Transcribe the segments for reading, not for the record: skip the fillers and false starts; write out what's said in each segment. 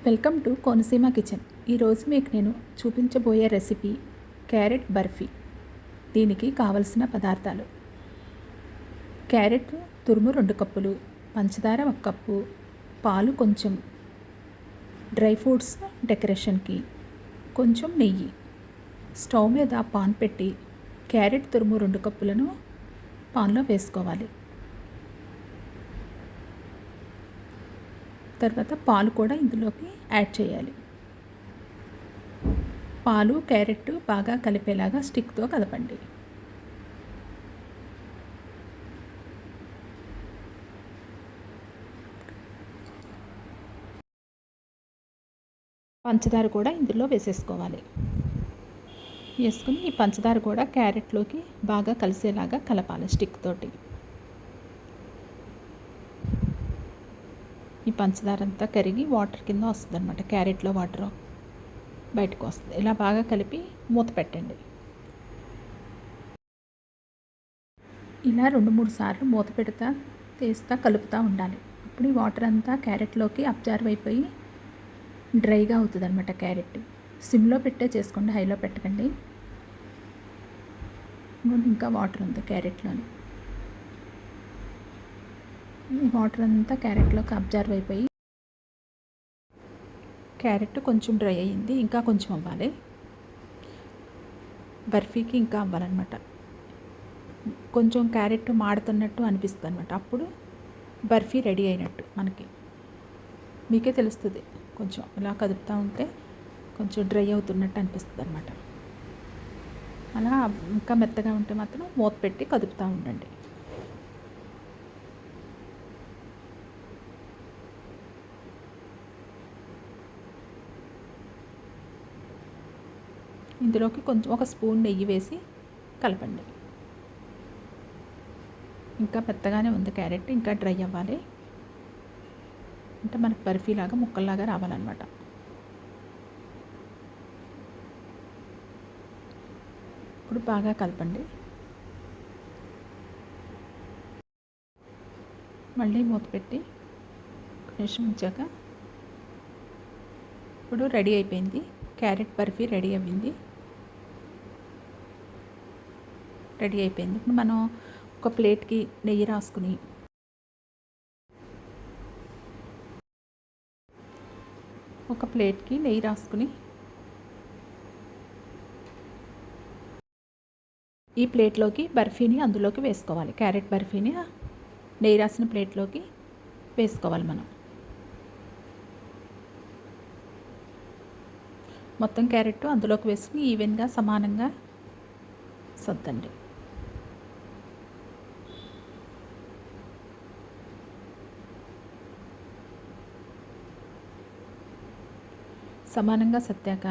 Welcome to Konaseema kitchen. ఈరోజు మీకు నేను చూపించబోయే రెసిపీ క్యారెట్ బర్ఫీ. దీనికి కావలసిన పదార్థాలు: క్యారెట్ తురుము 2 కప్పులు, పంచదార 1 కప్పు, పాలు కొంచెం, డ్రై ఫ్రూట్స్ డెకరేషన్కి, కొంచెం నెయ్యి. స్టవ్ మీద పాన్ పెట్టి క్యారెట్ తురుము 2 కప్పులను పాన్లో వేసుకోవాలి. తర్వాత పాలు కూడా ఇందులోకి యాడ్ చేయాలి. పాలు క్యారెట్ బాగా కలిపేలాగా స్టిక్తో కలపండి. పంచదార కూడా ఇందులో వేసేసుకోవాలి. వేసుకుని ఈ పంచదార కూడా క్యారెట్లోకి బాగా కలిసేలాగా కలపాలి స్టిక్ తోటి. ఈ పంచదార అంతా కరిగి వాటర్ కింద వస్తుంది అనమాట. క్యారెట్లో వాటర్ బయటకు వస్తుంది. ఇలా బాగా కలిపి మూత పెట్టండి. ఇలా 2-3 సార్లు మూత పెడతా తీస్తా కలుపుతూ ఉండాలి. అప్పుడు ఈ వాటర్ అంతా క్యారెట్లోకి అబ్జర్వ్ అయిపోయి డ్రైగా అవుతుంది అనమాట. క్యారెట్ సిమ్లో పెట్టే చేసుకోండి, హైలో పెట్టకండి. ఇంకా వాటర్ ఉంది క్యారెట్లోని. ఈ వాటర్ అంతా క్యారెట్లోకి అబ్జర్వ్ అయిపోయి క్యారెట్ కొంచెం డ్రై అయ్యింది. ఇంకా కొంచెం అవ్వాలి. బర్ఫీకి ఇంకా అవ్వాలన్నమాట. కొంచెం క్యారెట్ మాడుతున్నట్టు అనిపిస్తుంది అనమాట. అప్పుడు బర్ఫీ రెడీ అయినట్టు మనకి మీకే తెలుస్తుంది. కొంచెం ఇలా కదుపుతూ ఉంటే కొంచెం డ్రై అవుతున్నట్టు అనిపిస్తుంది అనమాట. అలా ఇంకా మెత్తగా ఉంటే మాత్రం మూత పెట్టి కదుపుతూ ఉండండి. ఇందులోకి కొంచెం 1 స్పూన్ నెయ్యి వేసి కలపండి. ఇంకా మెత్తగానే ఉంది క్యారెట్, ఇంకా డ్రై అవ్వాలి. అంటే మనకి బర్ఫీలాగా ముక్కల్లాగా రావాలన్నమాట. ఇప్పుడు బాగా కలపండి. మళ్ళీ మూత పెట్టి నిమిషం ఉంచాక ఇప్పుడు రెడీ అయిపోయింది. క్యారెట్ బర్ఫీ రెడీ అయ్యింది. ఇప్పుడు మనం ఒక ప్లేట్కి నెయ్యి రాసుకుని ఈ ప్లేట్లోకి బర్ఫీని అందులోకి వేసుకోవాలి. క్యారెట్ బర్ఫీని నెయ్యి రాసిన ప్లేట్లోకి వేసుకోవాలి. మనం మొత్తం క్యారెట్ అందులోకి వేసుకుని ఈవెన్గా సమానంగా సర్దండి. సమానంగా సత్యాక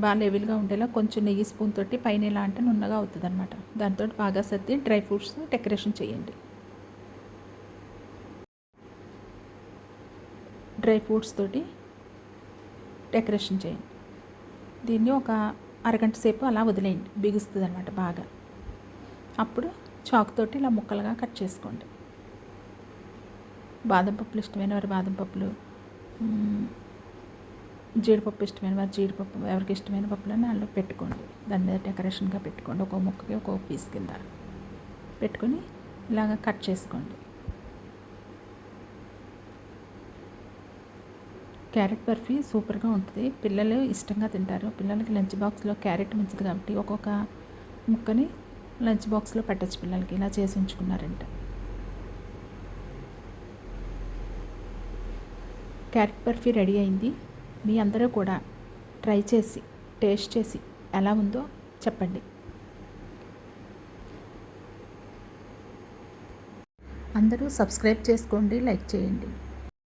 బాగా లెవెల్గా ఉండేలా కొంచెం నెయ్యి స్పూన్ తోటి పైన ఎలా అంటే నున్నగా అవుతుంది అనమాట. దాంతో బాగా సర్ది డ్రై ఫ్రూట్స్ డెకరేషన్ చేయండి. డ్రై ఫ్రూట్స్ తోటి డెకరేషన్ చేయండి. దీన్ని ఒక అరగంట సేపు అలా వదిలేయండి, బిగుస్తుంది అనమాట బాగా. అప్పుడు చాకు తోటి ఇలా ముక్కలుగా కట్ చేసుకోండి. బాదం పప్పులు ఇష్టమైన వారు బాదం పప్పులు, జీడిపప్పు ఇష్టమైన వారు జీడిపప్పు, ఎవరికి ఇష్టమైన పప్పులని అందులో పెట్టుకోండి. దాని మీద డెకరేషన్గా పెట్టుకోండి. ఒక ముక్కకి ఒక పీస్ కింద పెట్టుకొని ఇలాగ కట్ చేసుకోండి. క్యారెట్ బర్ఫీ సూపర్గా ఉంటుంది. పిల్లలు ఇష్టంగా తింటారు. పిల్లలకి లంచ్ బాక్స్లో క్యారెట్ మంచిది కాబట్టి ఒక్కొక్క ముక్కని లంచ్ బాక్స్లో పెట్టచ్చు పిల్లలకి. ఇలా చేసి ఉంచుకున్నారంటే క్యారెట్ బర్ఫీ రెడీ అయింది. మీ అందరూ కూడా ట్రై చేసి టేస్ట్ చేసి ఎలా ఉందో చెప్పండి. అందరూ సబ్స్క్రైబ్ చేసుకోండి, లైక్ చేయండి.